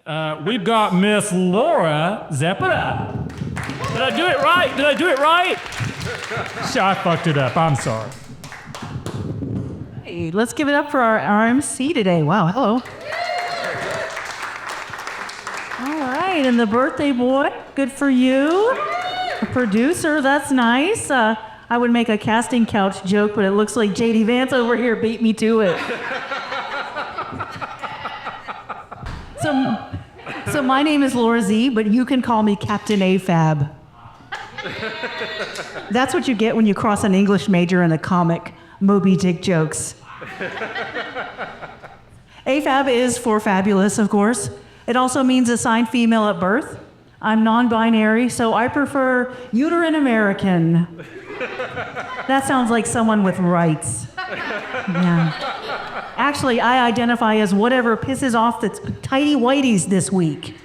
We've got Miss Laura Zepeda. Did I do it right? Did I do it right? Sure, I fucked it up. I'm sorry. Hey, let's give it up for our MC today. Wow, hello. All right, and the birthday boy, good for you. A producer, that's nice. I would make a casting couch joke, but it looks like J.D. Vance over here beat me to it. So my name is Laura Z, but you can call me Captain AFAB. That's what you get when you cross an English major and a comic. Moby Dick jokes. AFAB is for fabulous, of course. It also means assigned female at birth. I'm non-binary, so I prefer uterine American. That sounds like someone with rights. Yeah. Actually, I identify as whatever pisses off the tidy whiteys this week.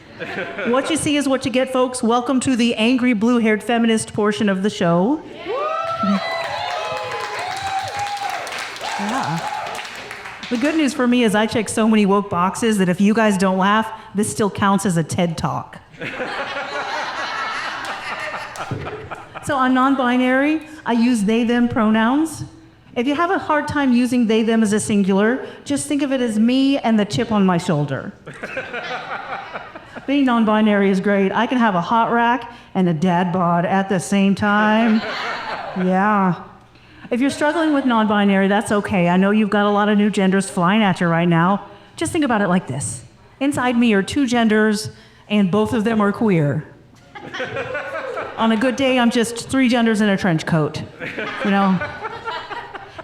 What you see is what you get, folks. Welcome to the angry blue-haired feminist portion of the show. Yeah. The good news for me is I check so many woke boxes that if you guys don't laugh, this still counts as a TED Talk. So I'm non-binary. I use they, them pronouns. If you have a hard time using they, them as a singular, just think of it as me and the chip on my shoulder. Being non-binary is great. I can have a hot rack and a dad bod at the same time. Yeah. If you're struggling with non-binary, that's okay. I know you've got a lot of new genders flying at you right now. Just think about it like this. Inside me are two genders, and both of them are queer. On a good day, I'm just three genders in a trench coat, you know?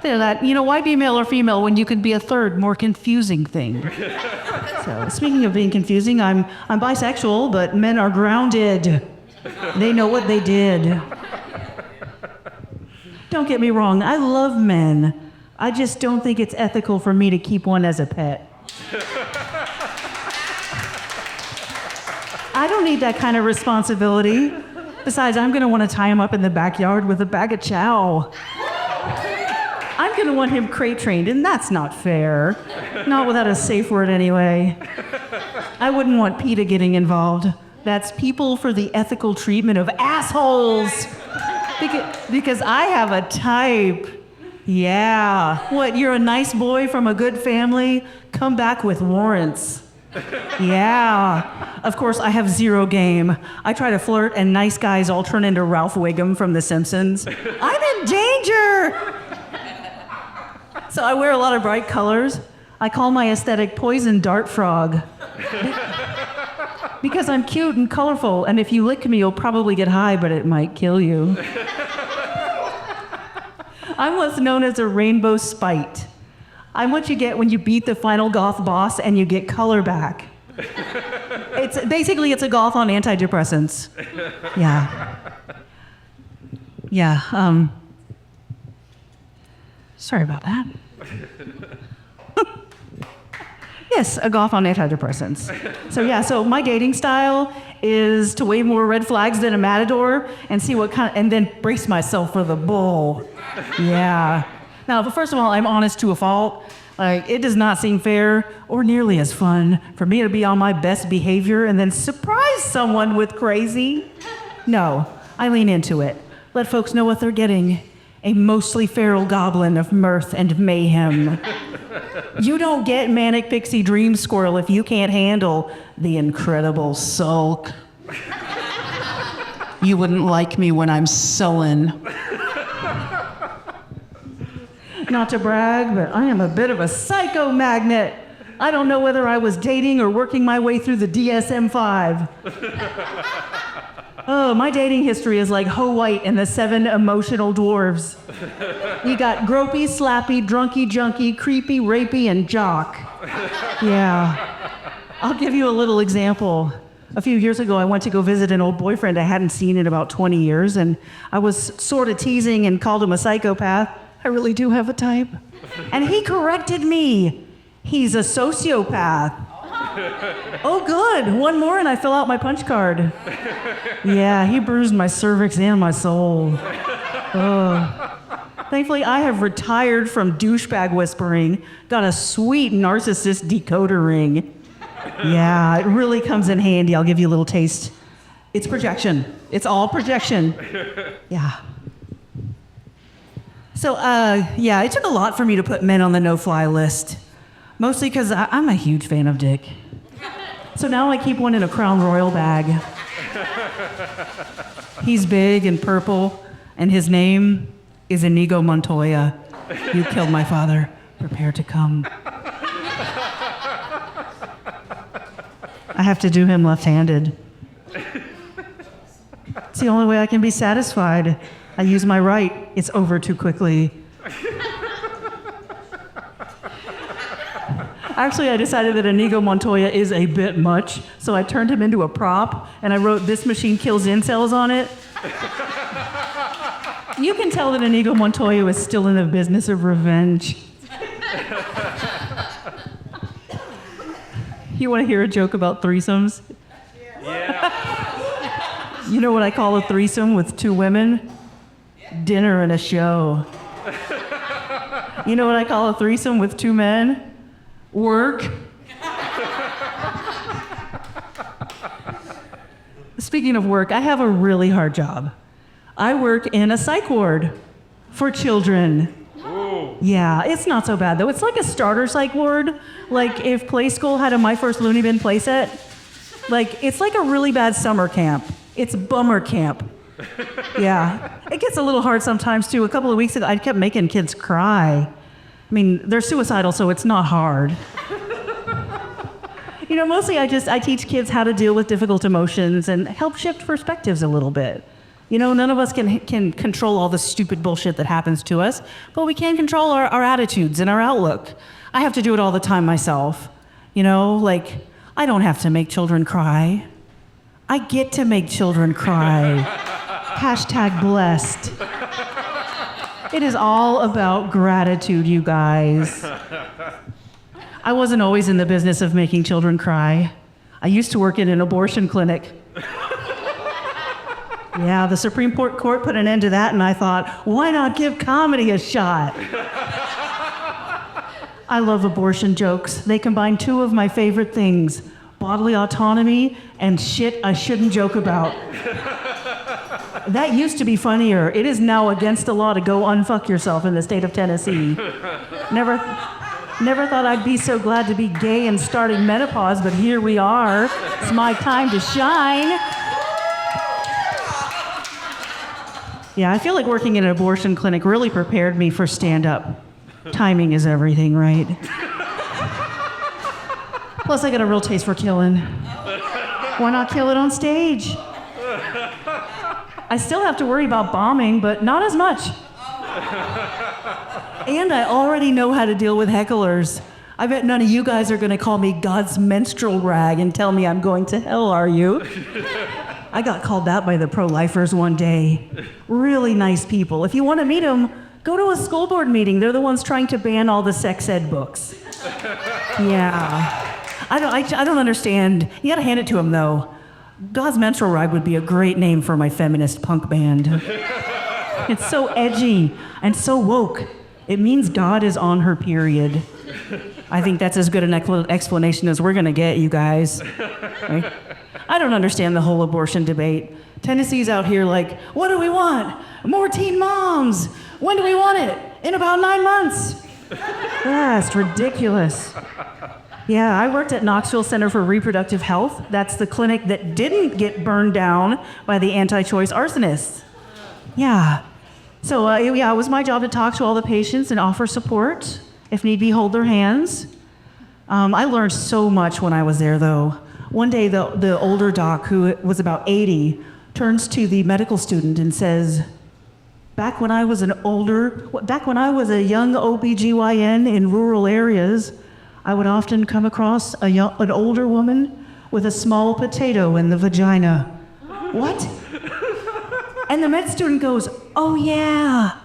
Why be male or female when you could be a third, more confusing thing? So, speaking of being confusing, I'm bisexual, but men are grounded. They know what they did. Don't get me wrong, I love men. I just don't think it's ethical for me to keep one as a pet. I don't need that kind of responsibility. Besides, I'm gonna want to tie him up in the backyard with a bag of chow. I'm gonna want him crate trained, and that's not fair. Not without a safe word anyway. I wouldn't want PETA getting involved. That's People for the Ethical Treatment of Assholes. Because I have a type. Yeah. What, you're a nice boy from a good family? Come back with warrants. Yeah. Of course, I have zero game. I try to flirt, and nice guys all turn into Ralph Wiggum from The Simpsons. I'm in danger! So I wear a lot of bright colors. I call my aesthetic Poison Dart Frog. Because I'm cute and colorful, and if you lick me, you'll probably get high, but it might kill you. I'm what's known as a rainbow spite. I'm what you get when you beat the final goth boss and you get color back. It's a goth on antidepressants. Yeah. Yeah, sorry about that. Yes, a goth on antidepressants. So my dating style is to wave more red flags than a matador and see and then brace myself for the bull. Yeah. Now, first of all, I'm honest to a fault. It does not seem fair or nearly as fun for me to be on my best behavior and then surprise someone with crazy. No, I lean into it. Let folks know what they're getting. A mostly feral goblin of mirth and mayhem. You don't get manic pixie dream squirrel if you can't handle the incredible sulk. You wouldn't like me when I'm sullen. Not to brag, but I am a bit of a psycho magnet. I don't know whether I was dating or working my way through the DSM-5. Oh, my dating history is like Ho White and the 7 Emotional Dwarves. You got gropey, slappy, drunky, junky, creepy, rapey, and jock. Yeah. I'll give you a little example. A few years ago, I went to go visit an old boyfriend I hadn't seen in about 20 years, and I was sort of teasing and called him a psychopath. I really do have a type. And he corrected me. He's a sociopath. Oh, good. One more and I fill out my punch card. Yeah, he bruised my cervix and my soul. Thankfully, I have retired from douchebag whispering, got a sweet narcissist decoder ring. Yeah, it really comes in handy. I'll give you a little taste. It's projection. It's all projection. Yeah. So, yeah, it took a lot for me to put men on the no-fly list. Mostly because I'm a huge fan of Dick. So now I keep one in a Crown Royal bag. He's big and purple, and his name is Inigo Montoya. You killed my father. Prepare to come. I have to do him left-handed. It's the only way I can be satisfied. I use my right. It's over too quickly. Actually, I decided that Inigo Montoya is a bit much, so I turned him into a prop, and I wrote, "This machine kills incels" on it. You can tell that Inigo Montoya was still in the business of revenge. You want to hear a joke about threesomes? Yeah. You know what I call a threesome with two women? Dinner and a show. You know what I call a threesome with two men? Work. Speaking of work, I have a really hard job. I work in a psych ward for children. Ooh. Yeah, it's not so bad though. It's like a starter psych ward. Like if Play School had a My First Looney Bin playset, like it's like a really bad summer camp. It's bummer camp. Yeah, it gets a little hard sometimes too. A couple of weeks ago, I kept making kids cry. I mean, they're suicidal, so it's not hard. You know, mostly I teach kids how to deal with difficult emotions and help shift perspectives a little bit. You know, none of us can control all the stupid bullshit that happens to us, but we can control our attitudes and our outlook. I have to do it all the time myself. You know, like, I don't have to make children cry. I get to make children cry. Hashtag blessed. It is all about gratitude, you guys. I wasn't always in the business of making children cry. I used to work in an abortion clinic. Yeah, the Supreme Court put an end to that, and I thought, why not give comedy a shot? I love abortion jokes. They combine two of my favorite things, bodily autonomy and shit I shouldn't joke about. That used to be funnier. It is now against the law to go unfuck yourself in the state of Tennessee. Never thought I'd be so glad to be gay and starting menopause, but here we are. It's my time to shine. Yeah, I feel like working in an abortion clinic really prepared me for stand-up. Timing is everything, right? Plus, I got a real taste for killing. Why not kill it on stage? I still have to worry about bombing, but not as much. And I already know how to deal with hecklers. I bet none of you guys are going to call me God's menstrual rag and tell me I'm going to hell, are you? I got called that by the pro-lifers one day. Really nice people. If you want to meet them, go to a school board meeting. They're the ones trying to ban all the sex ed books. Yeah. I don't understand. You got to hand it to them, though. God's menstrual rag would be a great name for my feminist punk band. It's so edgy and so woke. It means God is on her period. I think that's as good an explanation as we're gonna get, you guys. Right? I don't understand the whole abortion debate. Tennessee's out here like, what do we want? More teen moms. When do we want it? In about 9 months. That's ridiculous. Yeah, I worked at Knoxville Center for Reproductive Health. That's the clinic that didn't get burned down by the anti-choice arsonists. Yeah. So, it was my job to talk to all the patients and offer support. If need be, hold their hands. I learned so much when I was there, though. One day, the older doc, who was about 80, turns to the medical student and says, back when I was a young OBGYN in rural areas, I would often come across an older woman with a small potato in the vagina. What? And the med student goes, oh yeah.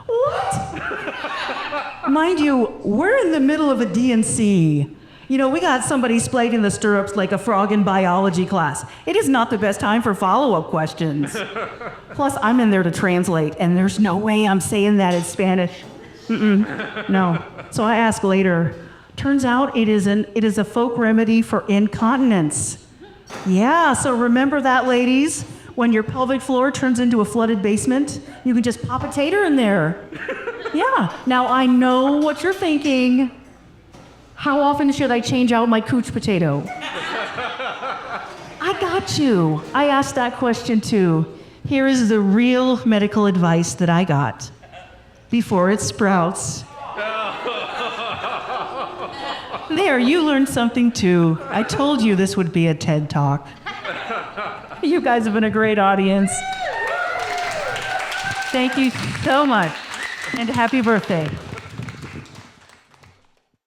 What? Mind you, we're in the middle of a D&C. You know, we got somebody splayed in the stirrups like a frog in biology class. It is not the best time for follow-up questions. Plus, I'm in there to translate, and there's no way I'm saying that in Spanish. No. So I ask later, Turns out it is a folk remedy for incontinence. Yeah, so remember that, ladies? When your pelvic floor turns into a flooded basement, you can just pop a tater in there. Yeah. Now I know what you're thinking. How often should I change out my cooch potato? I got you. I asked that question too. Here is the real medical advice that I got. Before it sprouts. There, you learned something too. I told you this would be a TED Talk. You guys have been a great audience. Thank you so much, and happy birthday.